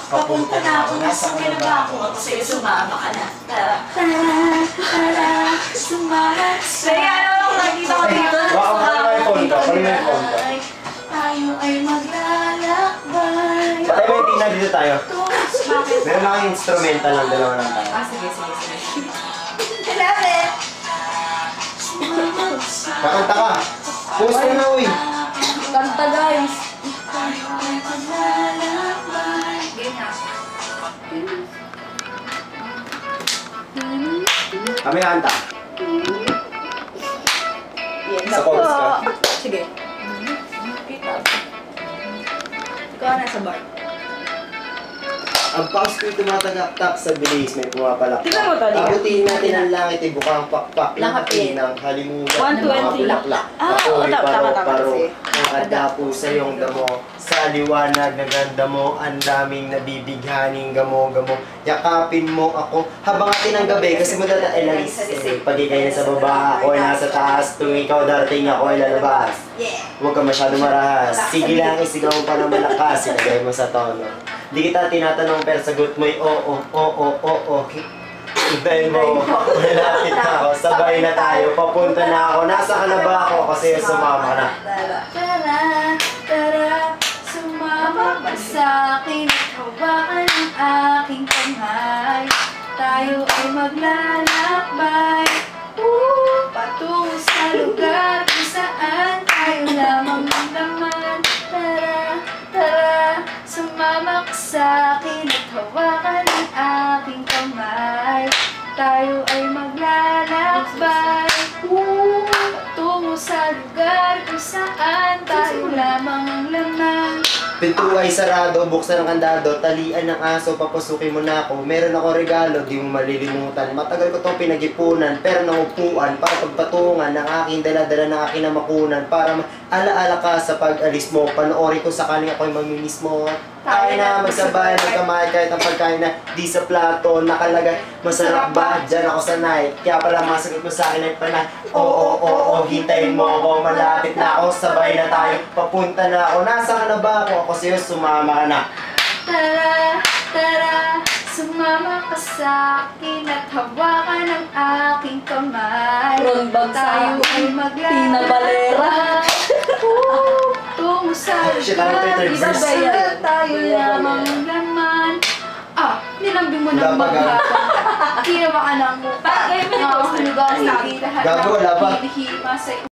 Papunta na ako, nasa ka na ba ako? Sa'yo sumama ka na. Tara, tara, sumama. Kaya ano, nakita ko dito. Tayo ay maglalakbay. Patay mo yung tina dito tayo. Meron lang yung instrumental ng dalawa ng tayo. Sige. Grabe! Kakanta ka! Post ka na, uy! Kanta, guys! Tayo ay maglalakbay. Ganyan. Kami kanta. Sa chorus ka. Sige. Ikaw na sa bar. Ang paus ko'y tumatagak-tak sa bilis, may pumapalakpak. Tingnan mo to, Lia. Abutin natin ang langit, ay bukang pakpak. Lakapin. Ng halimugan, 120. bulaklak. Ah, Ako'y tama paro-paro. kasi. Ang kadapo sa iyong damo. Sa liwanag na ganda mo, ang daming nabibighaning gamo-gamo. Yakapin mo ako habang atin ang gabi, kasi madadailalis. Pag ikay nasa baba, ako ay nasa taas. Tuwing ikaw darating, ako ay lalabas. Huwag ka masyado marahas. Sige lang, isigaw mo pa ng malakas. Sinagay mo sa tono. Di kita tinatanong pero sagot mo'y oo. Hintayin mo, malapit na ako, sabay na tayo, papunta na ako. Nasa ka na ba ako? Kasi sumama na. Tara, sumama ka sa'kin at hawakan ang aking kamay. Tayo ay maglalakbay patungo sa lugar kung saan tayo lamang ang laman. Tara, sumama ka sa'kin at hawakan ang aking kamay. Tayo ay maglalakbay patungo sa lugar kung saan tayo lamang ang laman. Pinto ay sarado, buksan ang kandado, talian ng aso, papasukin mo na ako. Meron ako regalo, di mo malilimutan. Matagal ko itong pinag-ipunan, pero nangupuan para pagpatungan ng aking dala-dala ng aking namakunan. Para alaala ka sa pag-alis mo, panoorin ko sakaling ako'y mamimiss mo. Tayo na magsabay, magkamay kahit ang pagkain na di sa plato nakalagay. Masarap ba? Diyan ako sanay. Kaya pala masagot mo sa akin ay panay. Oo, hintayin mo ako, malapit na ako, sabay na tayo, papunta na ako. Nasa ka na ba ako? Ako sa'yo, sumama ka na. Tara, sumama ka sa'kin at hawakan ang aking kamay. Tayo ay maglalakbay tungo sa lugar kung saan tayo lamang ang laman. Nilambing mo ng maghapon. Ginawa ka ng mukha. Mga hulugan, hindi lahat Gago, ng laban. hinihima sa